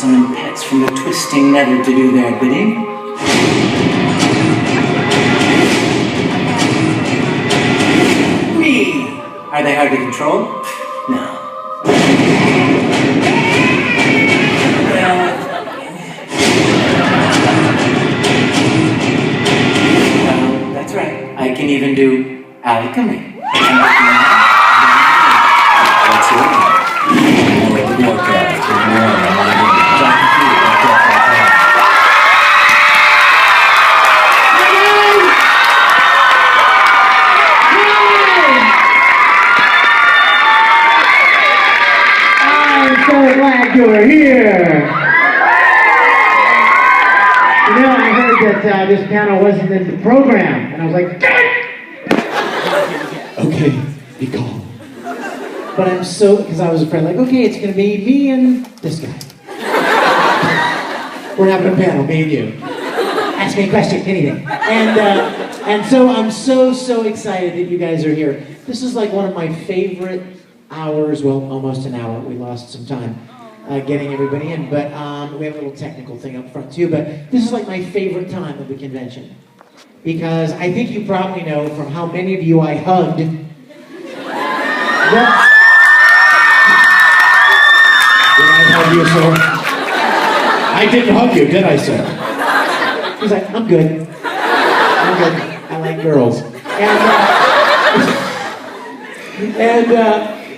summon pets from the twisting nether to do their bidding. Me! Are they hard to control? No. Well, that's right. I can even do alchemy. What's your name? I'm so glad you're here. You know, I heard that this panel wasn't in the program, and I was like, okay, be calm. But I'm so, because I was afraid, like, okay, it's going to be me and this guy. We're having a panel, me and you. Ask me a question, anything. And so I'm so excited that you guys are here. This is like one of my favorite hours, well, almost an hour. We lost some time getting everybody in, but we have a little technical thing up front too, but this is like my favorite time of the convention. Because I think you probably know from how many of you I hugged. You, sir. I didn't hug you, did I, sir? He's like, I'm good. I'm good. I like girls.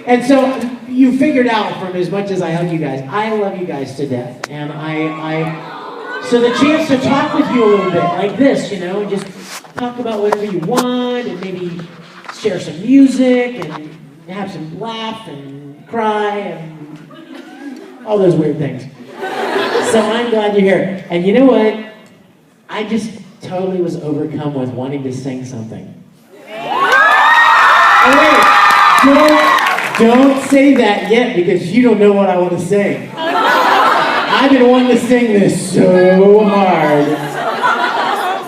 And so you figured out from as much as I hug you guys, I love you guys to death. And so the chance to talk with you a little bit like this, you know, and just talk about whatever you want and maybe share some music and have some laugh and cry and all those weird things. So I'm glad you're here. And you know what? I just totally was overcome with wanting to sing something. Wait, don't say that yet because you don't know what I want to sing. I've been wanting to sing this so hard.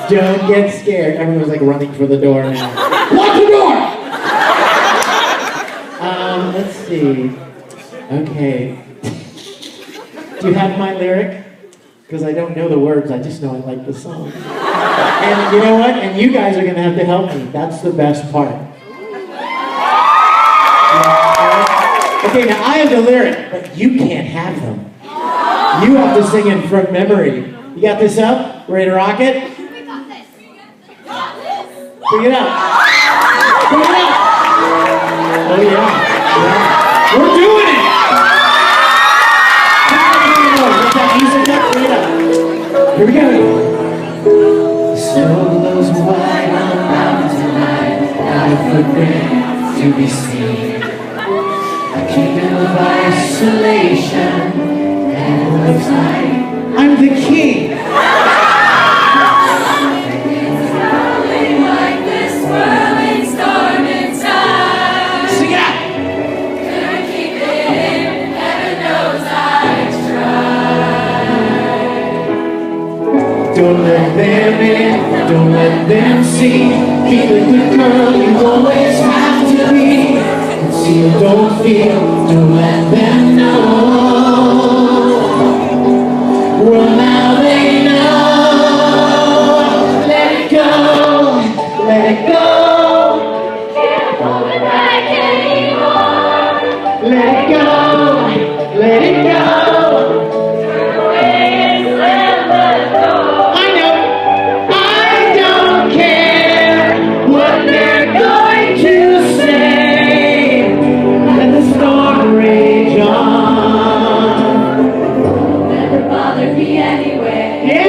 Don't get scared. Everyone's like running for the door now. Lock the door! Let's see. Okay. Do you have my lyric? Because I don't know the words, I just know I like the song. And you know what? And you guys are going to have to help me. That's the best part. Okay, now I have the lyric, but you can't have them. You have to sing it from memory. You got this up? Ready to rock it? We got this. Bring it up. Bring it up. Oh, yeah. We're doing it! Here we go. The snow blows white on the mountain tonight, not a footprint to be seen. A kingdom of isolation, and it looks like I'm the king. It's rolling like this swirling storm inside. Sing it out. Couldn't keep it in, heaven knows I tried. Don't let them in, don't let them see. Be the good girl you always have to be. Conceal, don't feel, don't let them know. Well, now they know. Let it go, let it go. Can't hold it back anymore. Let it go, let it go. Turn away and slam the door. I know, I don't care what they're going to say. Let the storm rage on. Never bothered me anyway. Yeah!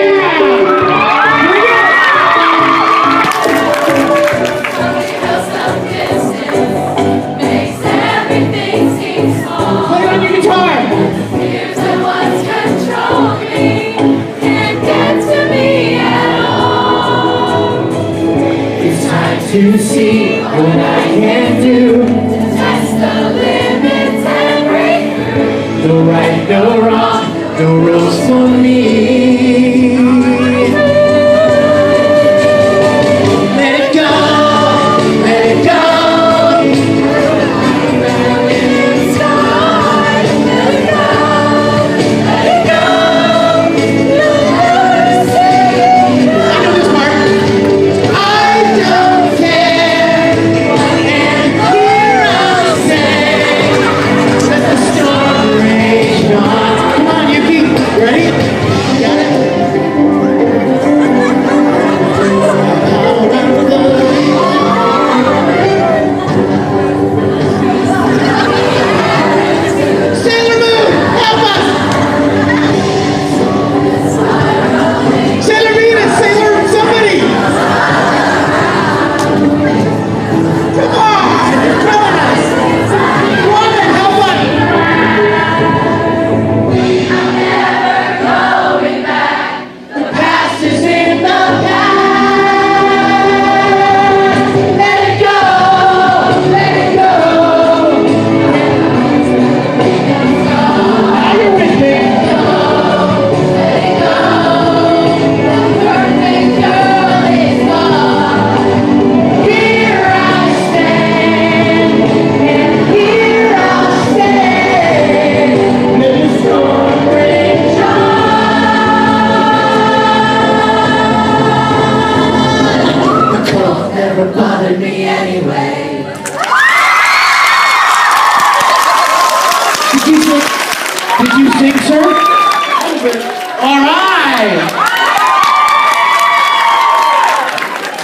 Something else some distance makes everything seem small. Play on your guitar! Fears that once controlled me can't get to me at all. It's time to see what I can do. To test the limits and break through. No right, no wrong, no rules for me. Let it go, let it go. Let it go, let it go. Did you sing, sir? All right.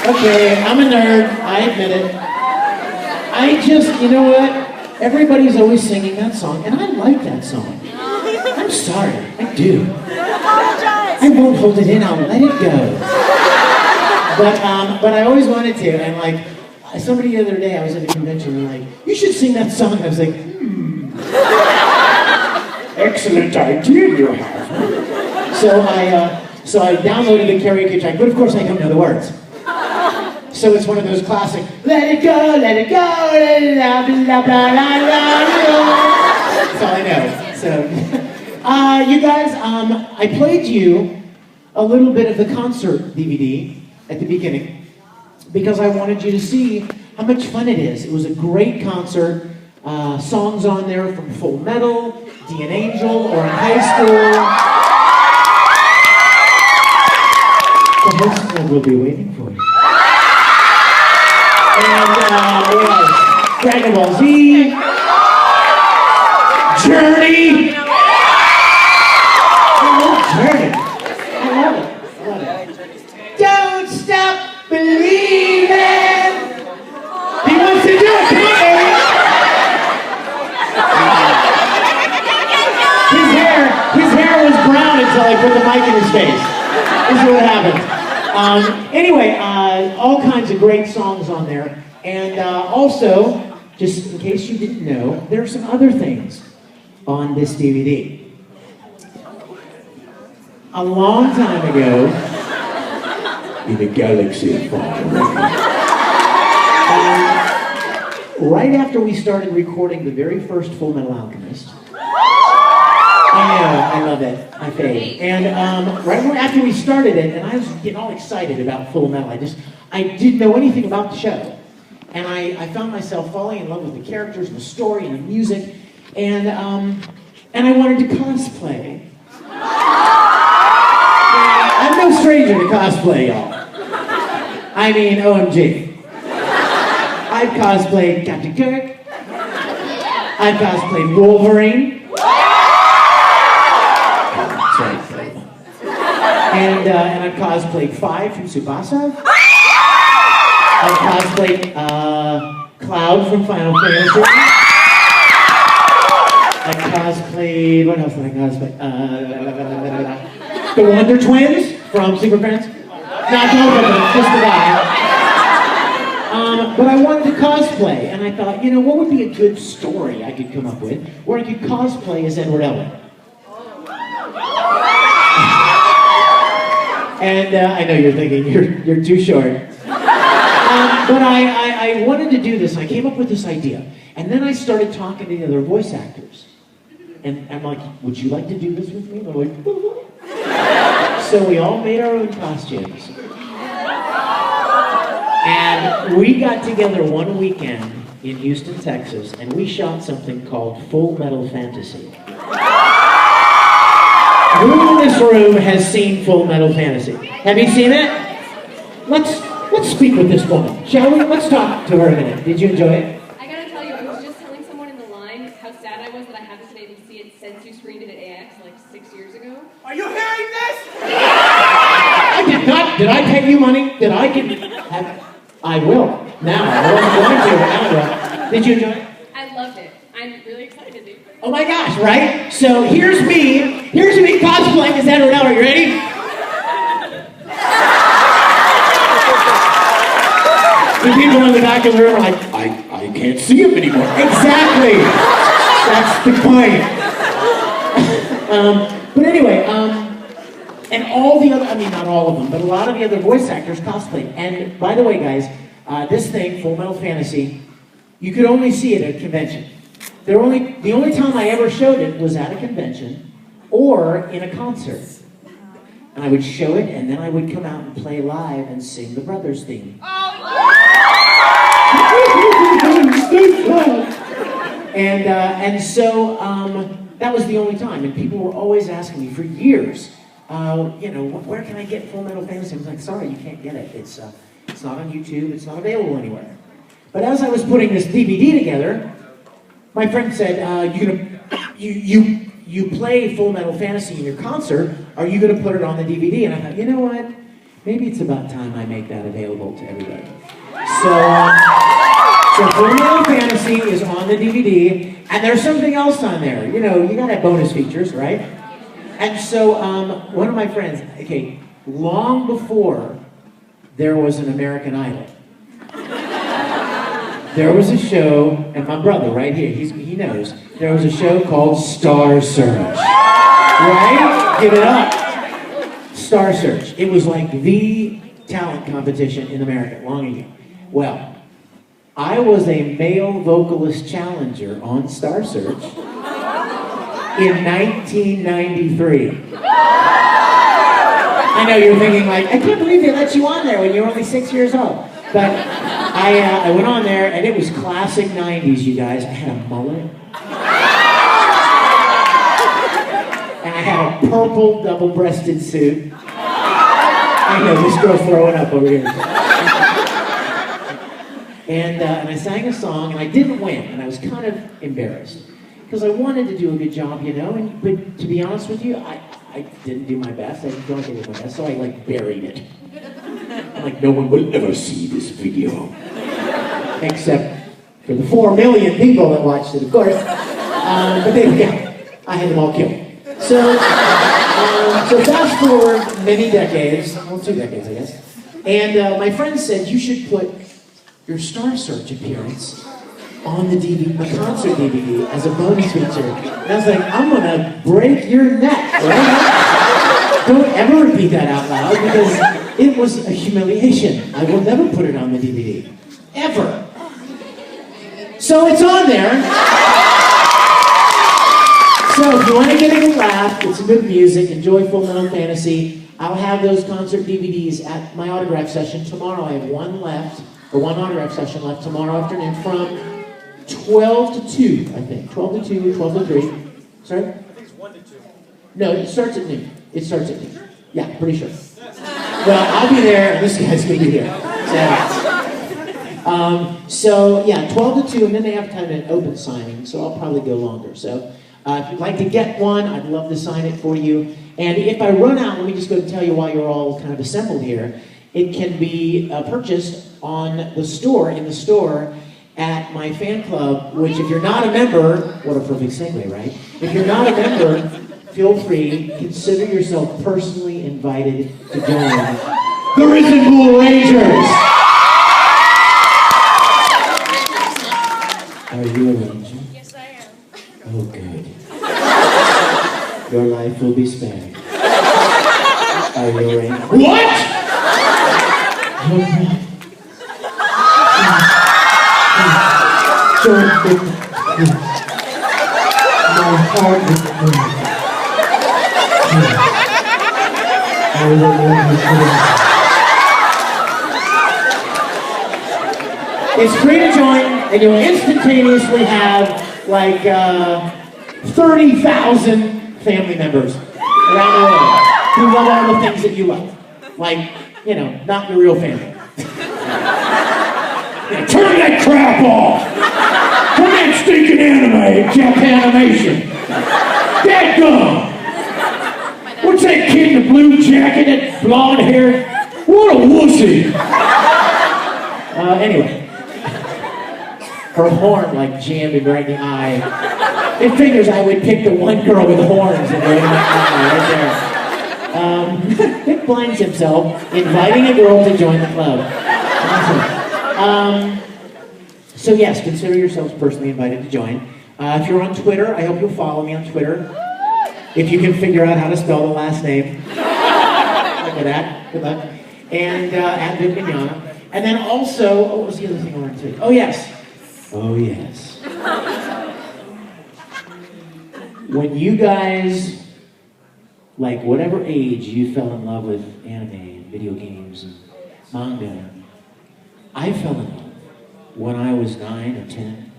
Okay, I'm a nerd. I admit it. You know what? Everybody's always singing that song, and I like that song. I'm sorry, I do. I won't hold it in. I'll let it go. But I always wanted to, and like somebody the other day, I was at a convention, and like, you should sing that song. I was like, excellent idea you have. So I downloaded the karaoke track, but of course I don't know the words. So it's one of those classic, let it go, la la la blah, blah, la la la. That's all I know. So, you guys, I played you a little bit of the concert DVD at the beginning because I wanted you to see how much fun it is. It was a great concert. Songs on there from Full Metal, D and Angel, or in high school. The host club will be waiting for you. And Dragon Ball Z, Journey. I love Journey. I love it. Don't stop believing. He wants to do it. Come on, baby. His hair was brown until I put the mic in his face. This is what happened. Anyway, all kinds of great songs on there. And also, just in case you didn't know, there are some other things on this DVD. A long time ago, in a galaxy far away, right after we started recording the very first Full Metal Alchemist, I know, I love it. I fade. And right after we started it, and I was getting all excited about Full Metal, I didn't know anything about the show. And I found myself falling in love with the characters, and the story, and the music, and I wanted to cosplay. I'm no stranger to cosplay, y'all. I mean, OMG. I've cosplayed Captain Kirk. I've cosplayed Wolverine. And I've cosplayed Five from Tsubasa. I've cosplayed Cloud from Final Fantasy. I've cosplayed, what else did I cosplay? The Wonder Twins from Super Friends. Not both of them, just the guy. But I wanted to cosplay, and I thought, you know, what would be a good story I could come up with where I could cosplay as Edward Elric? And I know you're thinking you're too short. But I wanted to do this. I came up with this idea. And then I started talking to the other voice actors. And I'm like, would you like to do this with me? And they're like, so we all made our own costumes. And we got together one weekend in Houston, Texas, and we shot something called Full Metal Fantasy. Who in this room has seen Full Metal Fantasy? Have you seen it? Let's speak with this woman, shall we? Let's talk to her a minute. Did you enjoy it? I gotta tell you, I was just telling someone in the line how sad I was that I haven't been able to see it since you screened it at AX like 6 years ago. Are you hearing this? I did not. Did I pay you money? Did I get? I will now. I wasn't going to, but now I will. Did you enjoy it? I loved it. I'm really excited. Oh my gosh! Right? So here's me cosplaying as Edward Elric. You ready? The people in the back of the room are like, I can't see him anymore. Exactly. That's the point. But anyway, and all the other, I mean, not all of them, but a lot of the other voice actors cosplayed. And by the way, guys, this thing, Full Metal Fantasy, you could only see it at a convention. The only time I ever showed it was at a convention or in a concert. And I would show it, and then I would come out and play live and sing the Brothers theme. And so that was the only time, and people were always asking me for years, you know, where can I get Full Metal Fantasy? I was like, sorry, you can't get it. It's not on YouTube. It's not available anywhere. But as I was putting this DVD together, my friend said, you play Full Metal Fantasy in your concert, are you going to put it on the DVD? And I thought, you know what? Maybe it's about time I make that available to everybody. So Full Metal Fantasy is on the DVD, and there's something else on there. You know, you got to have bonus features, right? And so one of my friends, okay, long before there was an American Idol, there was a show, and my brother right here, he knows, there was a show called Star Search. Right? Give it up. Star Search. It was like the talent competition in America, long ago. Well, I was a male vocalist challenger on Star Search in 1993. I know you're thinking like, I can't believe they let you on there when you were only 6 years old. But I went on there, and it was classic 90s, you guys. I had a mullet. And I had a purple double-breasted suit. I know, this girl's throwing up over here. And I sang a song, and I didn't win, and I was kind of embarrassed. Because I wanted to do a good job, you know, but to be honest with you, I didn't do my best. I didn't feel like I did my best, so I like buried it. Like no one will ever see this video. Except for the 4 million people that watched it, of course. But they didn't count. I had them all killed. So fast forward many decades, well, 2 decades, I guess. And my friend said, you should put your Star Search appearance on the DVD, the concert DVD, as a bonus feature. And I was like, I'm gonna break your neck, right? Don't ever repeat that out loud, because it was a humiliation. I will never put it on the DVD. Ever. So it's on there. So if you want to get a good laugh, get some good music, enjoy Full Metal Fantasy, I'll have those concert DVDs at my autograph session tomorrow. I have one autograph session left tomorrow afternoon from 12 to 2, I think. 12 to 2, 12 to 3. Sorry? I think it's 1 to 2. No, it starts at noon. It starts at noon. Yeah, pretty sure. Well, I'll be there, and this guy's going to be here. So yeah, 12 to 2, and then they have time to open signing, so I'll probably go longer. So if you'd like to get one, I'd love to sign it for you. And if I run out, let me just go and tell you why you're all kind of assembled here. It can be purchased on the store, in the store, at my fan club, which if you're not a member, what a perfect segue, right? If you're not a member, feel free, consider yourself personally invited to join the Risen Bull Rangers. Are you a ranger? Yes, I am. Oh, good. Your life will be spared. Are you a ranger? What? My heart is full. It's free to join, and you'll instantaneously have like 30,000 family members around the world who love all the things that you love. Like, you know, not your real family. Turn that crap off! Turn that stinking anime, Japanimation! Dadgum! What's that kid in the blue jacket, that blonde hair? What a wussy! Anyway. Her horn like jammed him right in the eye. It figures I would pick the one girl with horns and right in the eye right there. Nick blinds himself, inviting a girl to join the club. Awesome. So yes, consider yourselves personally invited to join. If you're on Twitter, I hope you'll follow me on Twitter. If you can figure out how to spell the last name. Look at that. Good luck. And at Mignogna. And then also, what was the other thing I wanted to say? Oh yes. Oh yes. When you guys, like whatever age you fell in love with anime and video games and manga, I fell in love when I was 9 or 10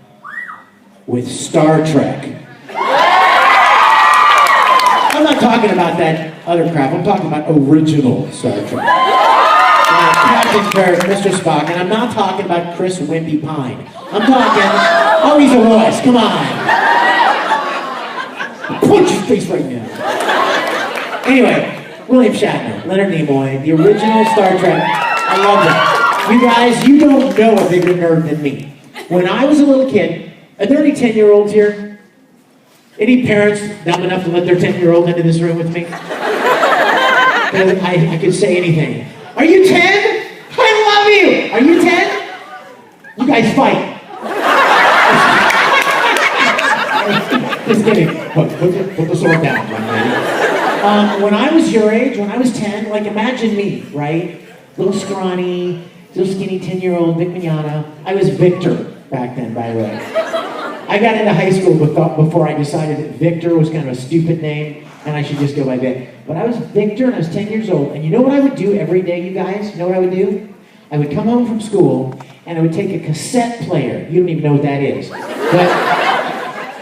with Star Trek. I'm not talking about that other crap. I'm talking about original Star Trek. Captain Kirk, Mr. Spock, and I'm not talking about Chris Wimpy Pine. I'm talking, oh, he's a wuss, come on. Punch his face right now. Anyway, William Shatner, Leonard Nimoy, the original Star Trek. I love it. You guys, you don't know a bigger nerd than me. When I was a little kid, are there any 10-year-olds here? Any parents dumb enough to let their 10-year-old into this room with me? I could say anything. Are you 10? I love you! Are you 10? You guys fight. Just kidding. Put the sword down, young lady. When I was your age, when I was 10, like imagine me, right? Little scrawny, little skinny 10-year-old Mignogna. I was Victor back then, by the way. I got into high school before I decided that Victor was kind of a stupid name and I should just go by Vic. But I was Victor and I was 10 years old. And you know what I would do every day, you guys? You know what I would do? I would come home from school and I would take a cassette player. You don't even know what that is. But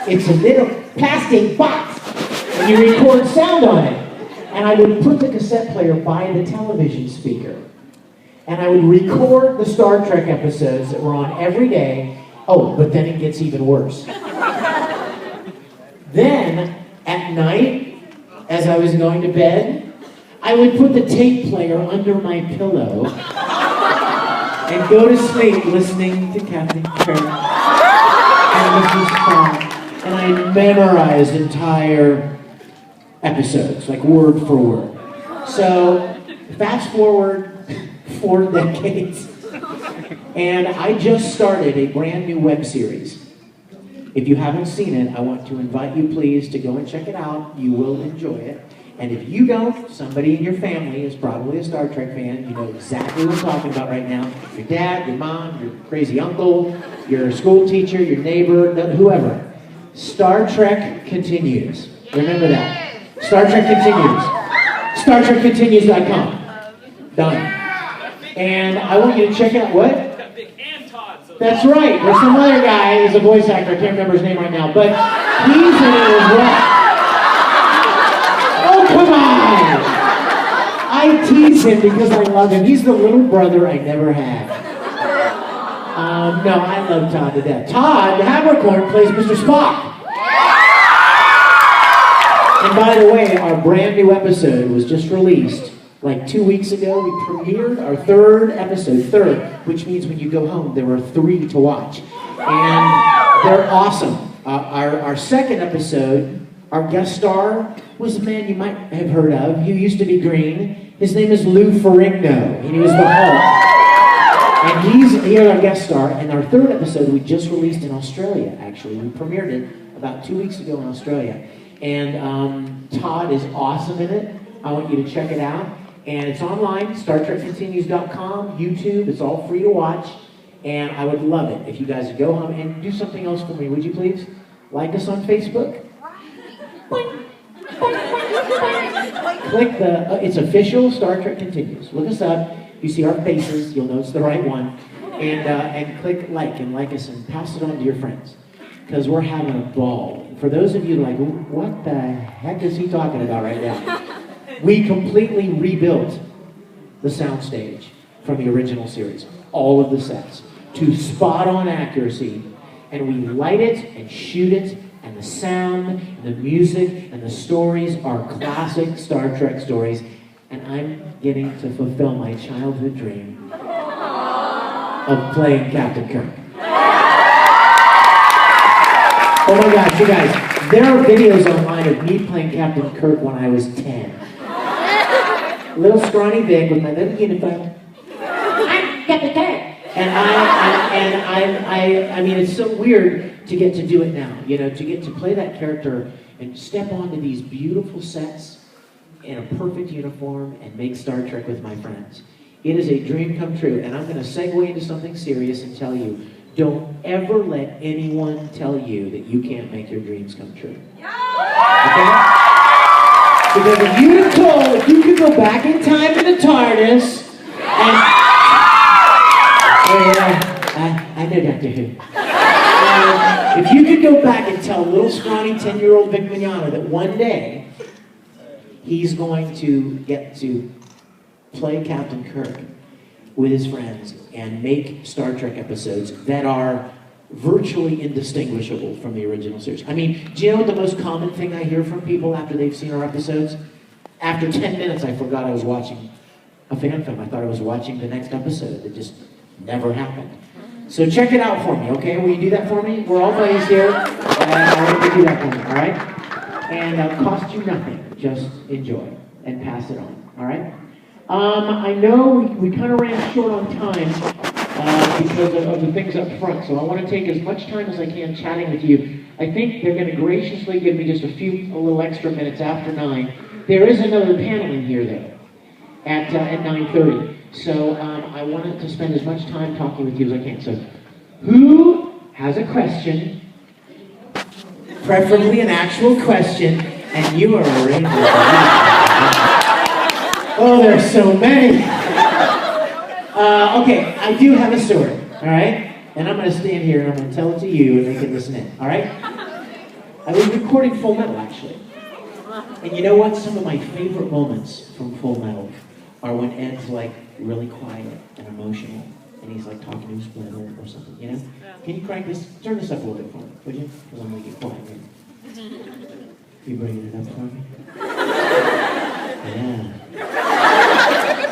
it's a little plastic box and you record sound on it. And I would put the cassette player by the television speaker. And I would record the Star Trek episodes that were on every day. Oh, but then it gets even worse. Then, at night, as I was going to bed, I would put the tape player under my pillow and go to sleep listening to Captain Kirk and Mrs. Spock. And I memorized entire episodes, like word for word. So, fast forward 4 decades, and I just started a brand new web series. If you haven't seen it, I want to invite you please to go and check it out. You will enjoy it. And if you don't, somebody in your family is probably a Star Trek fan. You know exactly what I'm talking about right now. Your dad, your mom, your crazy uncle, your school teacher, your neighbor, whoever. Star Trek continues. Remember that. Star Trek continues. StarTrekContinues.com. Done. And I want you to check out what? That's right. There's some other guy who's a voice actor. I can't remember his name right now, but he's in it as well. Oh, come on! I tease him because I love him. He's the little brother I never had. No, I love Todd to death. Todd, the Habercorn, plays Mr. Spock. And by the way, our brand new episode was just released. Like 2 weeks ago, we premiered our 3rd episode, which means when you go home, there were 3 to watch. And they're awesome. Our 2nd episode, our guest star was a man you might have heard of. He used to be green. His name is Lou Ferrigno, and he was the Hulk. And he's our guest star. And our 3rd episode we just released in Australia, actually. We premiered it about 2 weeks ago in Australia. And Todd is awesome in it. I want you to check it out. And it's online, StarTrekContinues.com, YouTube. It's all free to watch. And I would love it if you guys would go home and do something else for me, would you please? Like us on Facebook. Click it's official, Star Trek Continues. Look us up. If you see our faces, you'll know it's the right one. And click like and like us and pass it on to your friends. Because we're having a ball. For those of you like, what the heck is he talking about right now? We completely rebuilt the soundstage from the original series, all of the sets, to spot-on accuracy, and we light it and shoot it, and the sound, and the music, and the stories are classic Star Trek stories, and I'm getting to fulfill my childhood dream of playing Captain Kirk. Oh my gosh, you guys, there are videos online of me playing Captain Kirk when I was 10. Little scrawny Vic with my little uniform. I'm Captain Kirk. And I mean, it's so weird to get to do it now, you know, to get to play that character and step onto these beautiful sets in a perfect uniform and make Star Trek with my friends. It is a dream come true, and I'm going to segue into something serious and tell you, don't ever let anyone tell you that you can't make your dreams come true. Okay? Because if you were told if you could go back in time to the TARDIS and... I know Doctor Who. If you could go back and tell little scrawny 10-year-old Vic Mignogna that one day he's going to get to play Captain Kirk with his friends and make Star Trek episodes that are virtually indistinguishable from the original series. I mean, do you know what the most common thing I hear from people after they've seen our episodes? After 10 minutes, I forgot I was watching a fan film. I thought I was watching the next episode. It just never happened. So check it out for me, okay? Will you do that for me? We're all buddies here, and I want you to do that for me, all right? And it'll cost you nothing. Just enjoy and pass it on, all right? I know we kind of ran short on time because of the things up front, so I want to take as much time as I can chatting with you. I think they're going to graciously give me just a little extra minutes after 9. There is another panel in here, though, at 9:30. So I wanted to spend as much time talking with you as I can. So, who has a question, preferably an actual question, and you are ready? Oh, there's so many. Okay, I do have a story, all right? And I'm going to stand here and I'm going to tell it to you and they can listen in, all right? I was recording Full Metal, actually. And you know what? Some of my favorite moments from Full Metal are when Ed's like really quiet and emotional. And he's like talking to his brother or something, you know? Can you crank this? Turn this up a little bit for me, would you? Because I'm going to get quiet here. You bringing it up for me? Yeah.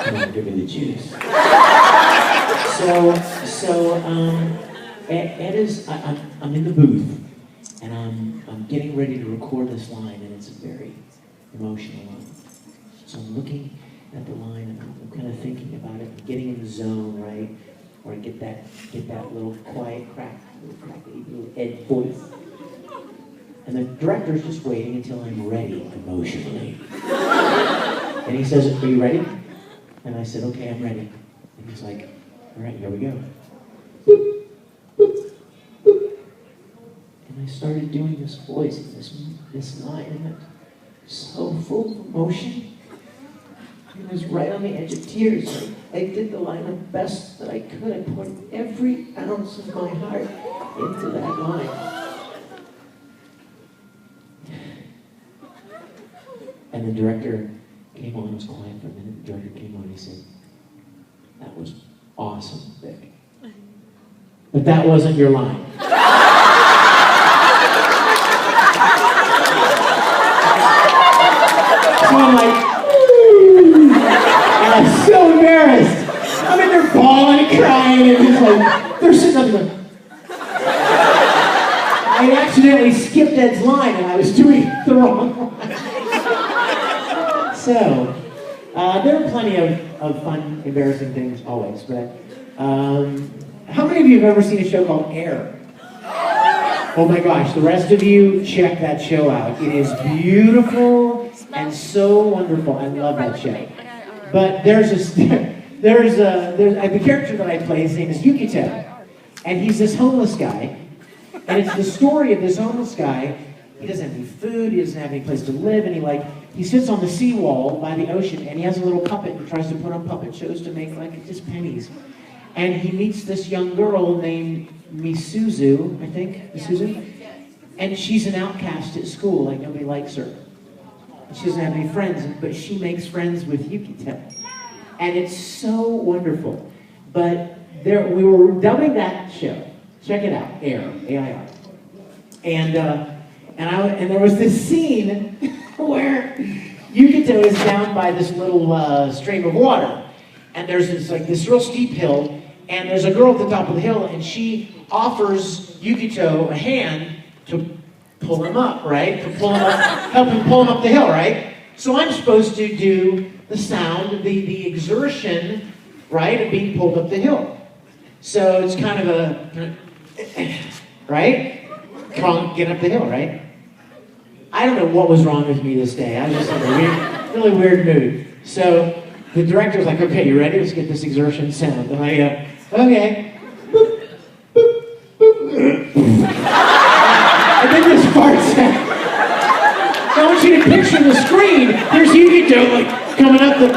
Come on, give me the juice. So, Ed is, I'm in the booth, and I'm getting ready to record this line, and it's a very emotional line. So I'm looking at the line, and I'm kind of thinking about it, and getting in the zone, right? Or get that little quiet little Ed voice. And the director's just waiting until I'm ready emotionally. And he says, "Are you ready?" And I said, "Okay, I'm ready." And he's like, "All right, here we go." And I started doing this voice, and this line, and it's so full of emotion. It was right on the edge of tears. I did the line the best that I could. I put every ounce of my heart into that line. And the director came on, it was quiet for a minute. The director came on and he said, "That was awesome, Vic. But that wasn't your line." So I'm like, and I'm so embarrassed. I'm in there bawling and crying and just like, they're sitting up there. I accidentally skipped Ed's line and I was doing the wrong line. So, there are plenty of fun, embarrassing things always, but how many of you have ever seen a show called Air? Oh my gosh, the rest of you, check that show out. It is beautiful and so wonderful. I love that show. But the character that I play, his name is Yukito, and he's this homeless guy, and it's the story of this homeless guy. He doesn't have any food, he doesn't have any place to live, and he sits on the seawall by the ocean, and he has a little puppet and tries to put on puppet shows to make just pennies. And he meets this young girl named Misuzu, I think, Misuzu, and she's an outcast at school, like nobody likes her. She doesn't have any friends, but she makes friends with Yukito. And it's so wonderful. But we were dubbing that show. Check it out, Air, A-I-R. And there was this scene where Yukito is down by this little stream of water. And there's this real steep hill, and there's a girl at the top of the hill, and she offers Yukito a hand to pull him up, right? To pull him up, help him pull him up the hill, right? So I'm supposed to do the sound, the exertion, right, of being pulled up the hill. So it's kind of a, right? Come on, get up the hill, right? I don't know what was wrong with me this day. I was just in a really weird mood. So the director's like, "Okay, you ready? Let's get this exertion sound." And I go, "Okay." And then this fart sound. I want you to picture the screen. There's Yukito coming up the...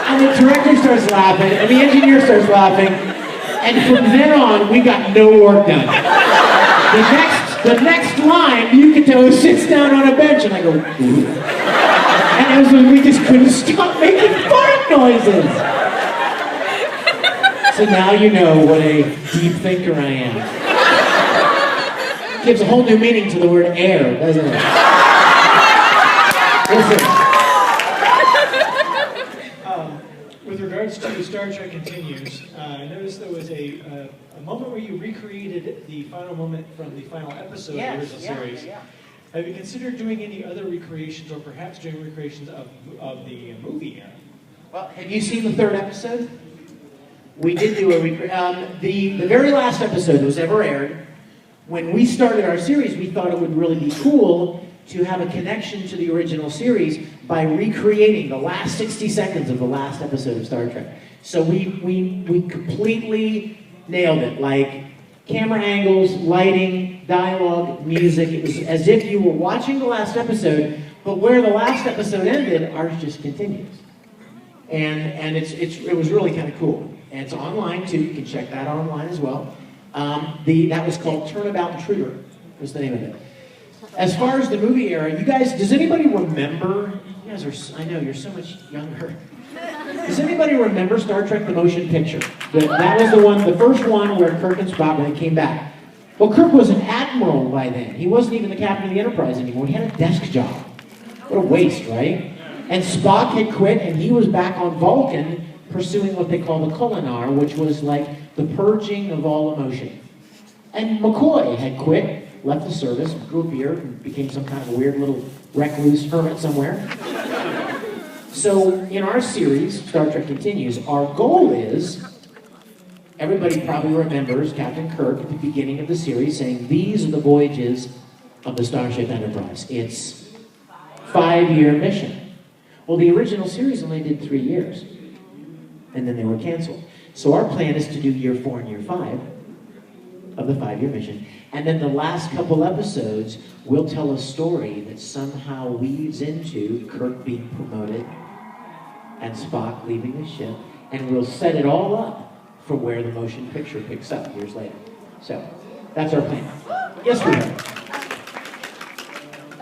And the director starts laughing, and the engineer starts laughing. And from then on, we got no work done. The next line, Yukito sits down on a bench, and I go... And it was like we just couldn't stop making fart noises. So now you know what a deep thinker I am. Gives a whole new meaning to the word air, doesn't it? With regards to Star Trek Continues, I noticed there was a moment where you recreated the final moment from the final episode of the original series. Have you considered doing any other recreations, or perhaps doing recreations of the movie era? Well, have you seen the third episode? We did do a the very last episode that was ever aired. When we started our series, we thought it would really be cool to have a connection to the original series by recreating the last 60 seconds of the last episode of Star Trek. So we completely nailed it, like camera angles, lighting, dialogue, music. It was as if you were watching the last episode, but where the last episode ended, ours just continues. And it was really kind of cool. And it's online too, you can check that out online as well. That was called Turnabout Intruder, was the name of it. As far as the movie era, you guys, does anybody remember, you guys are, I know, you're so much younger. Does anybody remember Star Trek the Motion Picture? That was the first one where Kirk and Spock, when they came back. Well, Kirk was an admiral by then. He wasn't even the captain of the Enterprise anymore. He had a desk job. What a waste, right? And Spock had quit, and he was back on Vulcan pursuing what they call the Kulinar, which was like the purging of all emotion. And McCoy had quit, left the service, grew a beard, and became some kind of a weird little recluse hermit somewhere. So in our series, Star Trek Continues, our goal is, everybody probably remembers Captain Kirk at the beginning of the series saying, these are the voyages of the Starship Enterprise. It's a 5-year mission. Well, the original series only did 3 years, and then they were canceled. So our plan is to do year 4 and year 5 of the 5-year mission. And then the last couple episodes will tell a story that somehow weaves into Kirk being promoted and Spock leaving the ship, and we'll set it all up for where the motion picture picks up years later. So that's our plan. Yes, we are.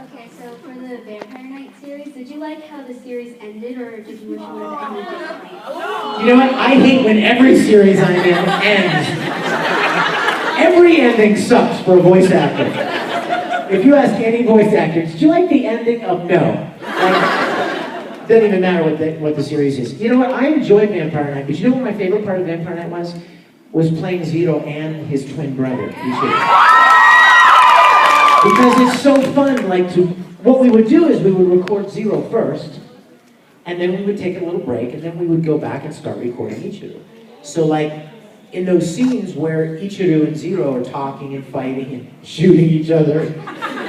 Okay, so for the Vampire Night series, did you like how the series ended, or did you wish it would have ended differently? You know what? I hate when every series I'm in ends. Every ending sucks for a voice actor. If you ask any voice actor, did you like the ending of No? Like, doesn't even matter what the series is. You know what? I enjoyed Vampire Night, but you know what my favorite part of Vampire Night was? Was playing Zero and his twin brother. Because it's so fun, like what we would do is we would record Zero first, and then we would take a little break, and then we would go back and start recording Ichiru. So like, in those scenes where Ichiru and Zero are talking and fighting and shooting each other,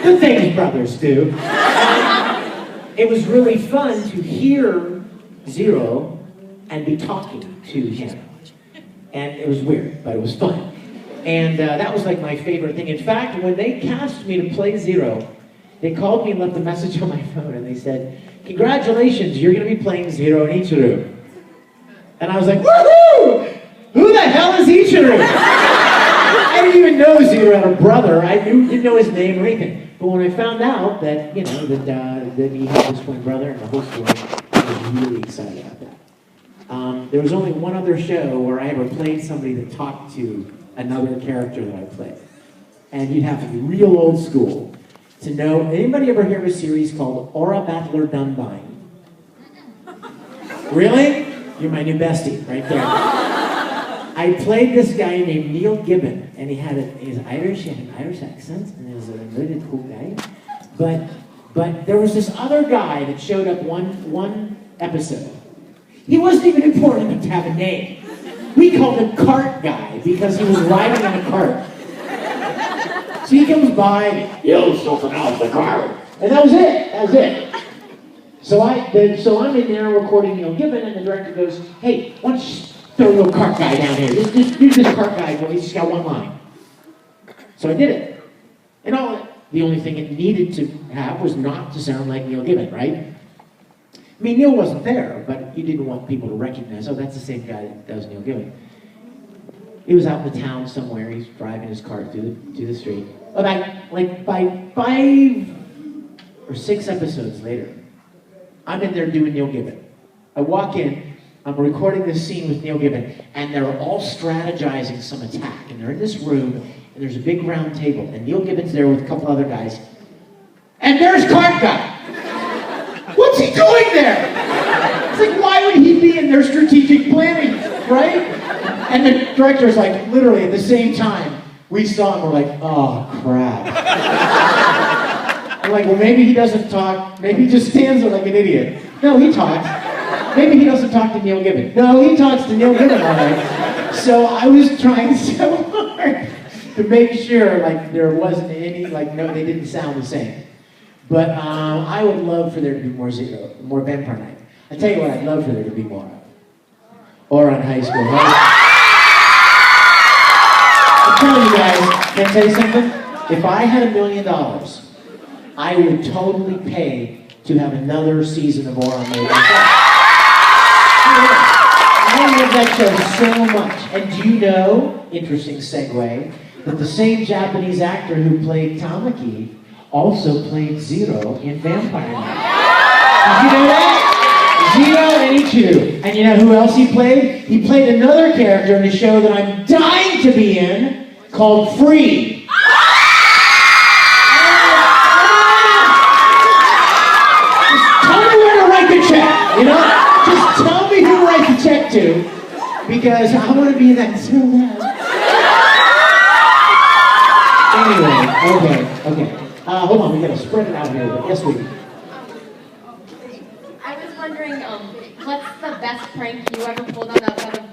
the things brothers do, it was really fun to hear Zero and be talking to him. And it was weird, but it was fun. And that was like my favorite thing. In fact, when they cast me to play Zero, they called me and left a message on my phone, and they said, "Congratulations, you're going to be playing Zero and Ichiru." And I was like, woohoo! Who the hell is Ichiru? I didn't even know Zero had a brother. I didn't know his name or anything. But when I found out that, you know, that he had his twin brother and the whole story, I was really excited about that. There was only one other show where I ever played somebody that talked to another character that I played. And you'd have to be real old school to know. Anybody ever hear of a series called Aura Battler Dunbine? Really? You're my new bestie, right there. I played this guy named Neil Gibbon, and he had an Irish accent, and he was a really cool guy. But there was this other guy that showed up one episode. He wasn't even important enough to have a name. We called him Cart Guy because he was riding in a cart. So he comes by, yells something out the cart, and that was it. That was it. So I'm in there recording Neil Gibbon, and the director goes, "Hey, why don't you throw a little Cart Guy down here? Just do this Cart Guy. Well, he's just got one line." So I did it. And the only thing it needed to have was not to sound like Neil Gibbon, right? I mean, Neil wasn't there, but you didn't want people to recognize, oh, that's the same guy that does Neil Gibbon. He was out in the town somewhere. He's driving his cart through the street. By 5 or 6 episodes later, I'm in there doing Neil Gibbon. I walk in, I'm recording this scene with Neil Gibbon, and they're all strategizing some attack, and they're in this room, and there's a big round table, and Neil Gibbon's there with a couple other guys, and there's Cart Guy. What's he doing there? It's like, why would he be in their strategic planning, right? And the director's like, literally at the same time, we saw him, we're like, oh, crap. I'm like, well, maybe he doesn't talk, maybe he just stands there like an idiot. No, he talks. Maybe he doesn't talk to Neil Gibbon. No, he talks to Neil Gibbon, all right. So I was trying so hard to make sure, like, there wasn't any, like, no, they didn't sound the same. But I would love for there to be more Vampire Night. I tell you what, I'd love for there to be more of. Or on High School. Right? I'm telling you guys, can I tell you something? If I had $1 million, I would totally pay to have another season of Or on Vampire. I love that show so much. And do you know, interesting segue, that the same Japanese actor who played Tamaki also played Zero in Vampire Night. Did you know that? Zero and Ichiru. And you know who else he played? He played another character in a show that I'm dying to be in called Free. Just tell me where to write the check, you know? Just tell me who to write the check to, because I want to be in that so bad. Anyway, okay. Hold on, we gotta spread it out here. But yes, we. I was wondering, what's the best prank you ever pulled on a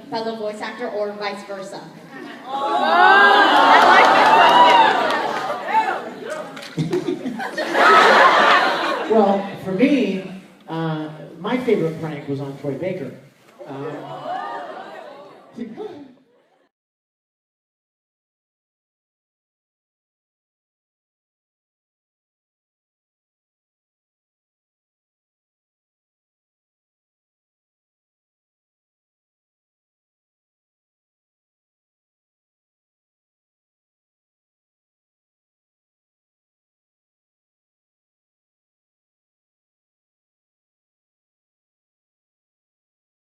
fellow voice actor, or vice versa? I like this question. Well, for me, my favorite prank was on Troy Baker.